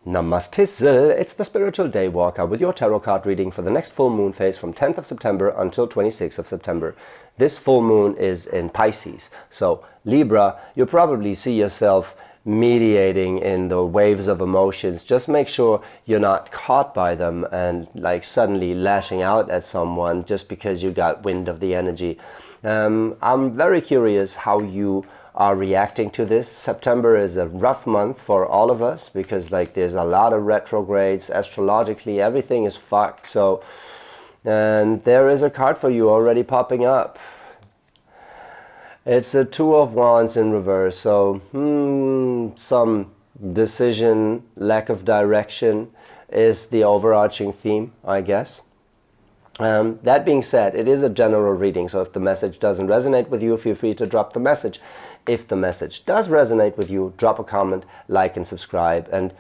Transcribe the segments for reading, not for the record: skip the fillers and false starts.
Namaste, it's the Spiritual Daywalker with your tarot card reading for the next full moon phase from 10th of September until 26th of September. This full moon is in Pisces. So Libra, you probably see yourself mediating in the waves of emotions. Just make sure you're not caught by them and like suddenly lashing out at someone just because you got wind of the energy. I'm very curious how you are reacting to this. September is a rough month for all of us because like there's a lot of retrogrades. Astrologically everything is fucked. So, and there is a card for you already popping up. It's a Two of Wands in reverse. So some decision, lack of direction is the overarching theme, I guess. That being said, it is a general reading, so if the message doesn't resonate with you, feel free to drop the message. If the message does resonate with you, drop a comment, like and subscribe, and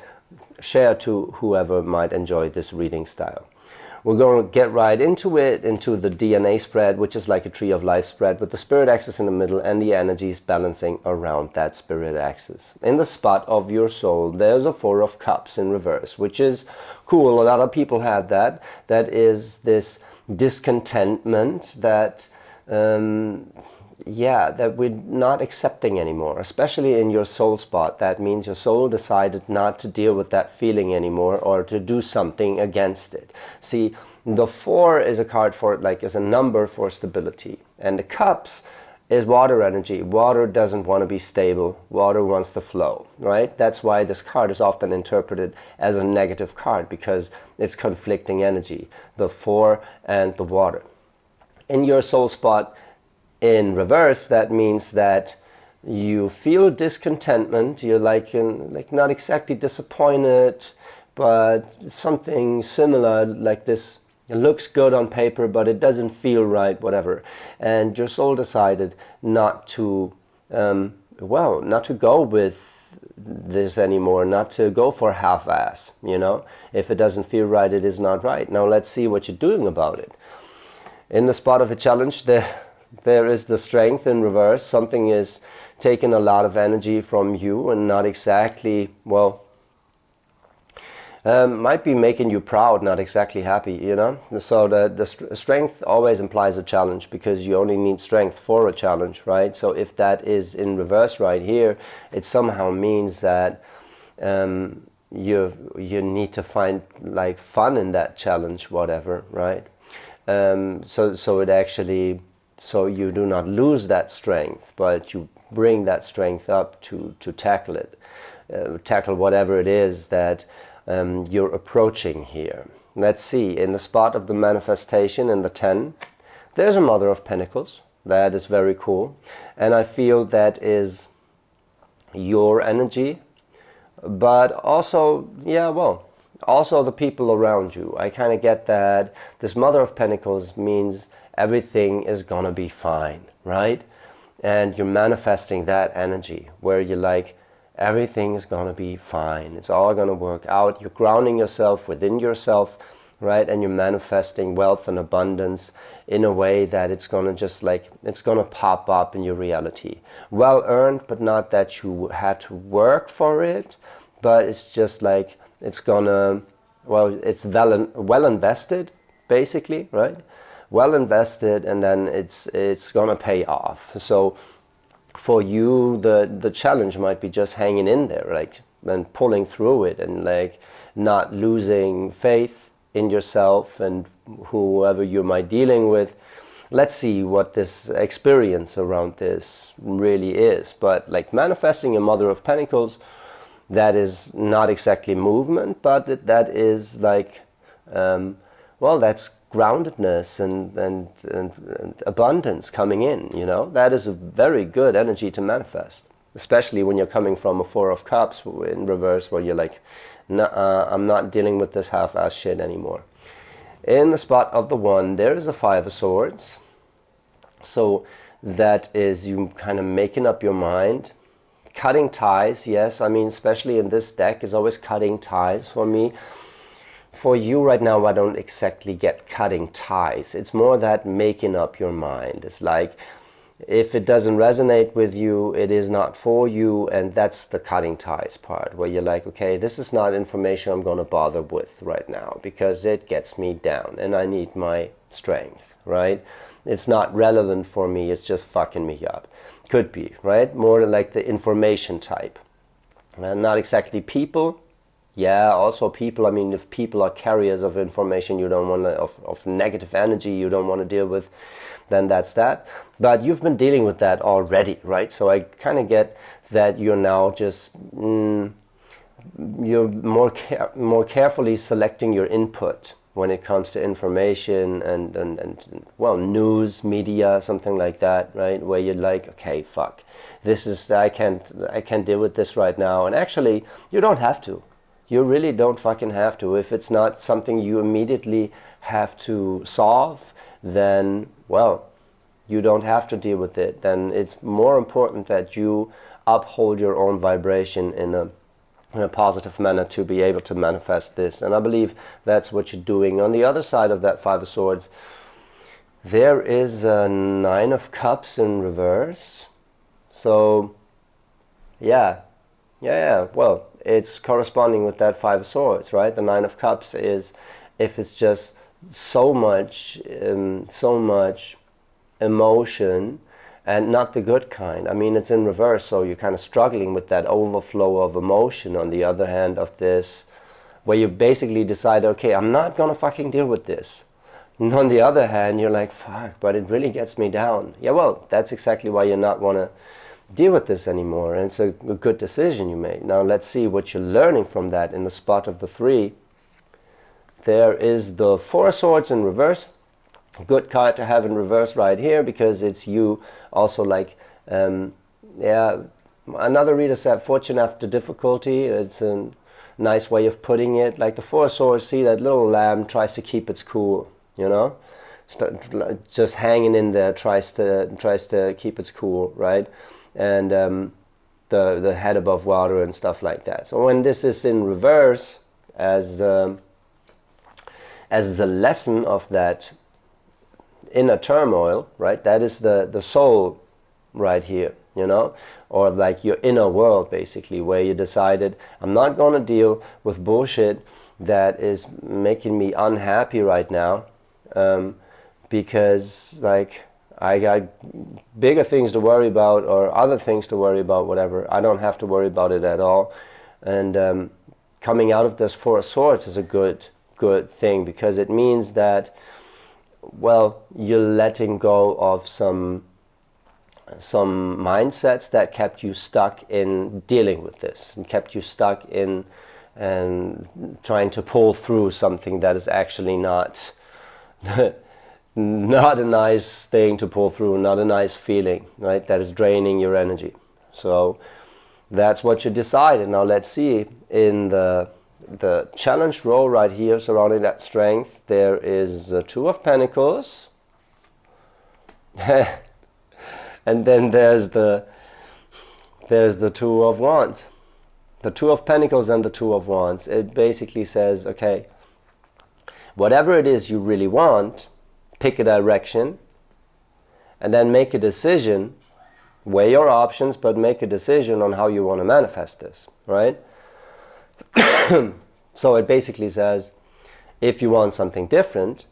share to whoever might enjoy this reading style. We're going to get right into it, into the DNA spread, which is like a tree of life spread with the spirit axis in the middle and the energies balancing around that spirit axis. In the spot of your soul, there's a Four of Cups in reverse, which is cool. A lot of people have that. That is this discontentment that that we're not accepting anymore, especially in your soul spot. That means your soul decided not to deal with that feeling anymore or to do something against it. See, the Four is a card for it, like is a number for stability, and the Cups is water energy. Water doesn't want to be stable. Water wants to flow, right? That's why this card is often interpreted as a negative card, because it's conflicting energy, the Four and the water. In your soul spot in reverse, that means that you feel discontentment. You're like not exactly disappointed, but something similar like this. It looks good on paper, but it doesn't feel right, whatever. And your soul decided not to, not to go with this anymore, not to go for half-ass, you know. If it doesn't feel right, it is not right. Now let's see what you're doing about it. In the spot of a challenge, there is the Strength in reverse. Something is taking a lot of energy from you and not exactly, might be making you proud, not exactly happy, you know. So the strength always implies a challenge, because you only need strength for a challenge, right? So if that is in reverse right here, it somehow means that you need to find like fun in that challenge, whatever, right? So it actually, so you do not lose that strength, but you bring that strength up to tackle it, tackle whatever it is that you're approaching here. Let's see, in the spot of the manifestation in the 10, there's a Mother of Pentacles. That is very cool, and I feel that is your energy, but also, also the people around you. I kind of get that this Mother of Pentacles means everything is gonna be fine, right? And you're manifesting that energy where you're like, everything's gonna be fine, it's all gonna work out. You're grounding yourself within yourself, right? And you're manifesting wealth and abundance in a way that it's gonna just like, it's gonna pop up in your reality. Well earned, but not that you had to work for it, but it's just like, it's gonna, it's well invested, basically, right? Well invested, and then it's gonna pay off. So for you, the challenge might be just hanging in there, like, and pulling through it, and like not losing faith in yourself and whoever you might dealing with. Let's see what this experience around this really is. But like manifesting a Mother of Pentacles, that is not exactly movement, but that is like, that's groundedness and abundance coming in, you know. That is a very good energy to manifest, especially when you're coming from a Four of Cups in reverse, where you're like, I'm not dealing with this half-ass shit anymore. In the spot of the 1, there is a Five of Swords. So that is you kind of making up your mind, cutting ties. Yes, I mean, especially in this deck, is always cutting ties for me. For you right now, I don't exactly get cutting ties. It's more that making up your mind. It's like If it doesn't resonate with you, it is not for you, and that's the cutting ties part, where you're like, okay, this is not information I'm going to bother with right now because it gets me down and I need my strength, right? It's not relevant for me, it's just fucking me up. Could be, right? More like the information type. Not exactly people. Yeah, also people. I mean, if people are carriers of information you don't want to, of negative energy you don't want to deal with, then that's that. But you've been dealing with that already, right? So I kind of get that you're now just, you're more carefully selecting your input when it comes to information and well, news, media, something like that, right? Where you're like, okay, fuck, this is, I can't deal with this right now. And actually, you don't have to. You really don't fucking have to. If it's not something you immediately have to solve, then, well, you don't have to deal with it. Then it's more important that you uphold your own vibration in a positive manner to be able to manifest this. And I believe that's what you're doing. On the other side of that Five of Swords, there is a Nine of Cups in reverse. So, yeah, well, it's corresponding with that Five of Swords, right? The Nine of Cups is, if it's just so much emotion, and not the good kind. I mean, it's in reverse, so you're kind of struggling with that overflow of emotion. On the other hand of this, where you basically decide, okay, I'm not gonna fucking deal with this. And on the other hand, you're like, fuck, but it really gets me down. Yeah, well, that's exactly why you not want to deal with this anymore, and it's a good decision you made. Now let's see what you're learning from that in the spot of the Three. There is the Four of Swords in reverse. Good card to have in reverse right here, because it's you also like, yeah, another reader said fortune after difficulty. It's a nice way of putting it. Like the Four of Swords, see that little lamb tries to keep its cool, you know, just hanging in there, tries to keep its cool, right? And the head above water and stuff like that. So when this is in reverse, as the lesson of that inner turmoil, right? That is the soul right here, you know, or like your inner world, basically, where you decided, I'm not going to deal with bullshit that is making me unhappy right now, because like I got bigger things to worry about, or other things to worry about, whatever. I don't have to worry about it at all. And coming out of this Four of Swords is a good thing, because it means that, well, you're letting go of some mindsets that kept you stuck in dealing with this, and kept you stuck in and trying to pull through something that is actually not not a nice thing to pull through, not a nice feeling, right? That is draining your energy. So that's what you decided. Now let's see, in the challenge row right here surrounding that strength, there is the Two of Pentacles, and then there's the Two of Wands. The Two of Pentacles and the Two of Wands, it basically says, okay, whatever it is you really want, pick a direction and then make a decision, weigh your options, but make a decision on how you want to manifest this, right? So it basically says, if you want something different,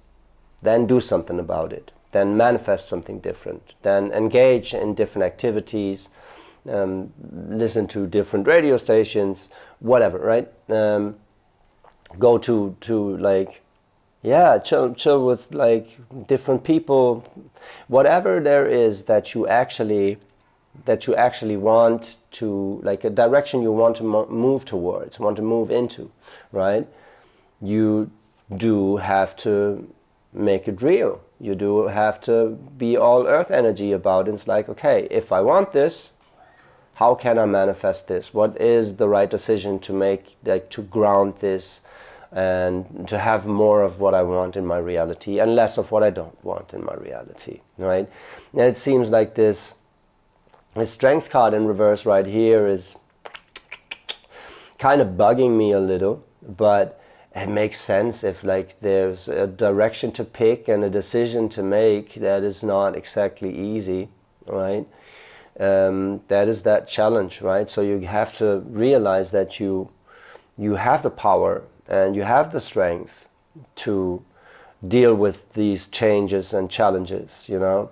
then do something about it. Then manifest something different. Then engage in different activities, listen to different radio stations, whatever, right? Go to like, yeah, chill with like different people, whatever there is that you actually want to, like a direction you want to move towards, want to move into, right? You do have to make it real. You do have to be all earth energy about it. It's like, okay, if I want this, how can I manifest this? What is the right decision to make, like to ground this and to have more of what I want in my reality and less of what I don't want in my reality, right? And it seems like this strength card in reverse right here is kind of bugging me a little, but it makes sense if like there's a direction to pick and a decision to make that is not exactly easy. right? That is that challenge, right? So you have to realize that you have the power and you have the strength to deal with these changes and challenges, you know.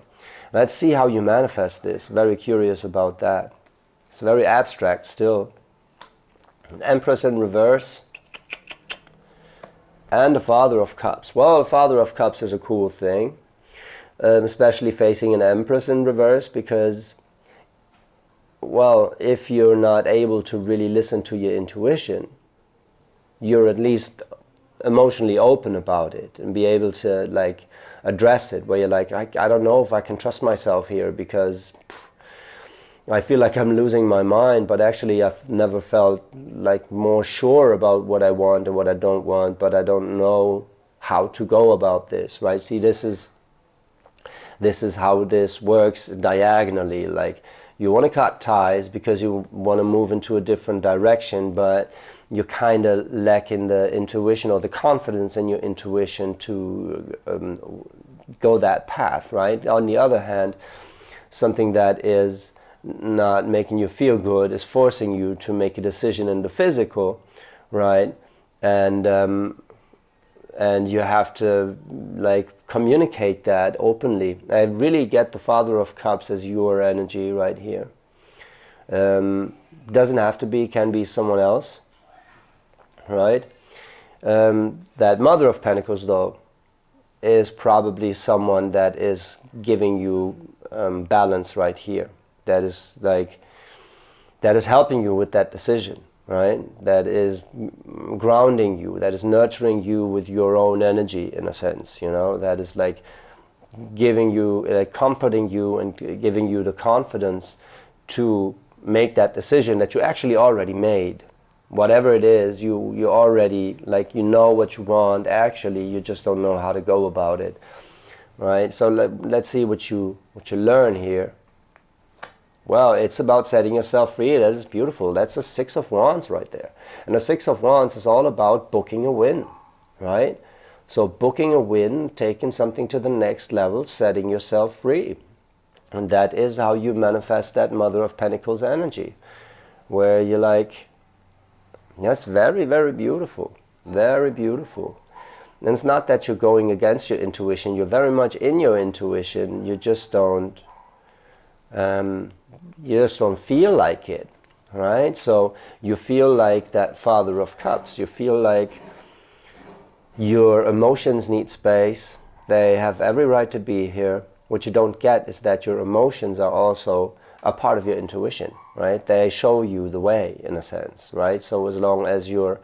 Let's see how you manifest this. Very curious about that. It's very abstract still. Empress in reverse and the Father of Cups. Well, the Father of Cups is a cool thing, especially facing an Empress in reverse, because, well, if you're not able to really listen to your intuition, you're at least emotionally open about it and be able to like address it, where you're like, I don't know if I can trust myself here, because I feel like I'm losing my mind, but actually I've never felt like more sure about what I want and what I don't want, but I don't know how to go about this, right? See, this is how this works diagonally. Like, you want to cut ties because you want to move into a different direction, but you kind of lack in the intuition or the confidence in your intuition to go that path, right? On the other hand, something that is not making you feel good is forcing you to make a decision in the physical, right? And you have to like communicate that openly. I really get the Father of Cups as your energy right here. Doesn't have to be, can be someone else, right? That Mother of Pentacles, though, is probably someone that is giving you balance right here. That is helping you with that decision, right? That is grounding you, that is nurturing you with your own energy, in a sense, you know. That is like giving you, comforting you and giving you the confidence to make that decision that you actually already made. Whatever it is, you already, like, you know what you want, actually, you just don't know how to go about it, right? So let's see what you learn here. Well, it's about setting yourself free. That is beautiful. That's a Six of Wands right there. And the Six of Wands is all about booking a win, right? So booking a win, taking something to the next level, setting yourself free. And that is how you manifest that Mother of Pentacles energy, where you're like, that's very, very beautiful. Very beautiful. And it's not that you're going against your intuition. You're very much in your intuition. You just don't feel like it, right? So you feel like that Father of Cups. You feel like your emotions need space. They have every right to be here. What you don't get is that your emotions are also a part of your intuition, right? They show you the way, in a sense, right? So as long as you're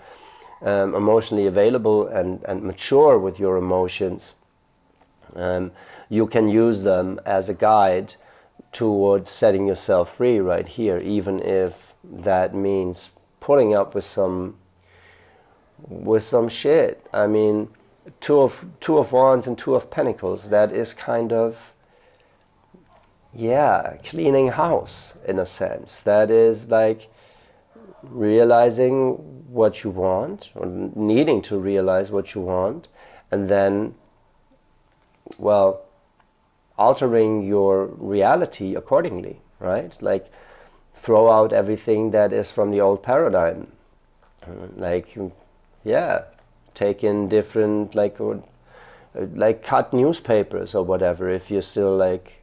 emotionally available and mature with your emotions, you can use them as a guide towards setting yourself free right here, even if that means putting up with some shit. I mean, two of Wands and Two of Pentacles, that is kind of, yeah, cleaning house, in a sense. That is like realizing what you want, or needing to realize what you want, and then, well, altering your reality accordingly, right? Like, throw out everything that is from the old paradigm. Like, yeah, take in different, like cut newspapers or whatever, if you're still like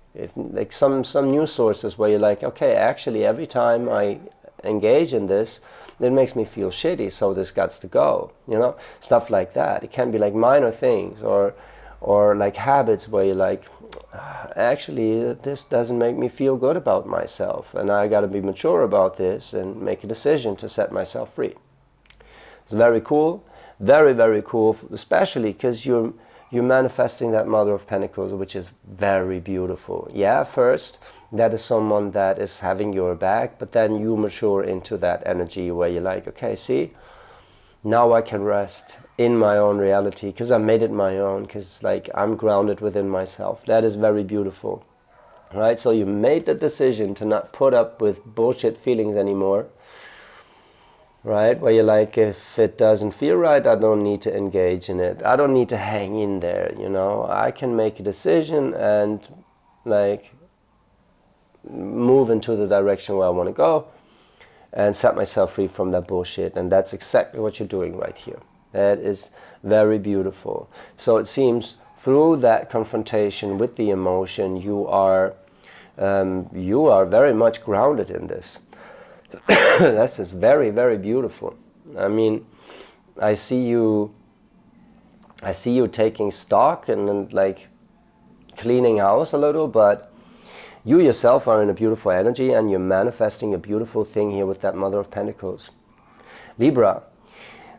some news sources where you're like, okay, actually every time I engage in this, it makes me feel shitty, so this got to go, you know, stuff like that. It can be like minor things, or like habits where you're like, actually this doesn't make me feel good about myself, and I got to be mature about this and make a decision to set myself free. It's very cool, very, very cool, especially because you're manifesting that Mother of Pentacles, which is very beautiful. Yeah, first, that is someone that is having your back, but then you mature into that energy where you're like, okay, see, now I can rest in my own reality because I made it my own, because like I'm grounded within myself. That is very beautiful, right? So you made the decision to not put up with bullshit feelings anymore, right? Where you're like, if it doesn't feel right, I don't need to engage in it. I don't need to hang in there, you know. I can make a decision and like move into the direction where I want to go and set myself free from that bullshit. And that's exactly what you're doing right here. That is very beautiful. So it seems through that confrontation with the emotion, you are very much grounded in this. That's just very, very beautiful. I mean, I see you taking stock and like cleaning house a little, but you yourself are in a beautiful energy and you're manifesting a beautiful thing here with that Mother of Pentacles. Libra,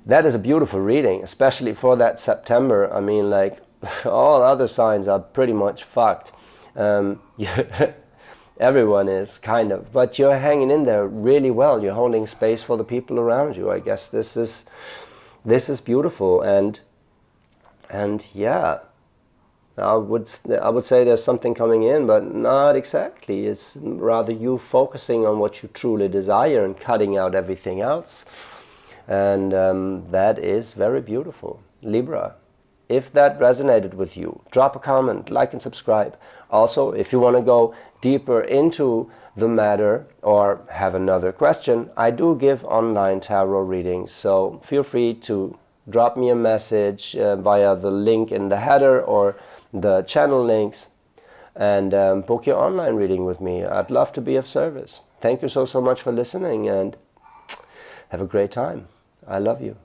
that is a beautiful reading, especially for that September. I mean, like, all other signs are pretty much fucked. Everyone is, kind of. But you're hanging in there really well. You're holding space for the people around you. I guess this is beautiful. And yeah, I would say there's something coming in, but not exactly. It's rather you focusing on what you truly desire and cutting out everything else. And that is very beautiful. Libra, if that resonated with you, drop a comment, like and subscribe. Also, if you want to go deeper into the matter or have another question, I do give online tarot readings. So feel free to drop me a message via the link in the header or the channel links and book your online reading with me. I'd love to be of service. Thank you so much for listening and have a great time. I love you.